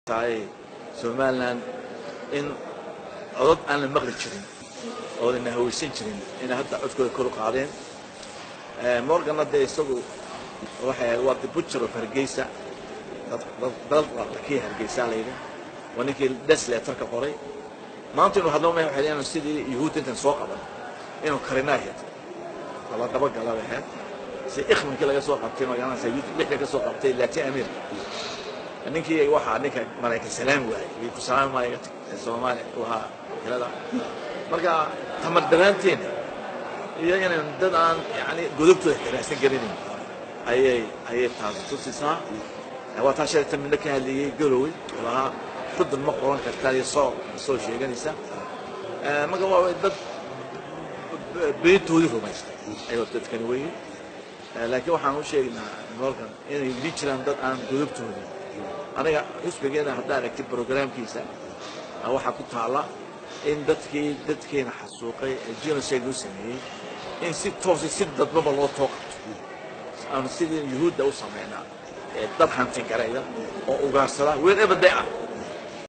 tahay Somaliland in codad aan la maqli jirin oo la hawaysan jirin in hadda codkooda kor u qaadeen Morgan hadda isagu waxa waa butcher of Hargeysa dad kii Hargeysa leeyahay wanikii Desleter ka qoray maanta inuu hadlo ma waxay sidii Yuhuud intan soo qaban inuu karinaayay laba daba galabahay si ikhmanka laga soo qabtay magaalada Sayid lixda ka soo qabtay Latin America ninkii waxa ninka Mareykan salaam waayay ku salaamay Soomaaliya waxa helada marka tamar daraanteen iyo inaan dad aan yani godobtooda xiraasan galin ayay taas tusisa waa taashay tamina ka hadlayay galoway walaha xudun ma qoran kartaa soo sheeganaysa marka waa dad beetoodi rumaystay ayuu dadkan weeyay laakiin waxaan u sheegnaa Morgan inay jiraan dad aan godobtooda aniga xisbigeena hadda aragtay programkiisa waxa ku taala in dadkeena xasuuqay genocide u sameeyay in si toos ah dadba loo toogto aan sidii Yuhuudda u sameeyna dad hantin garayda oo ugaarsada wherever they are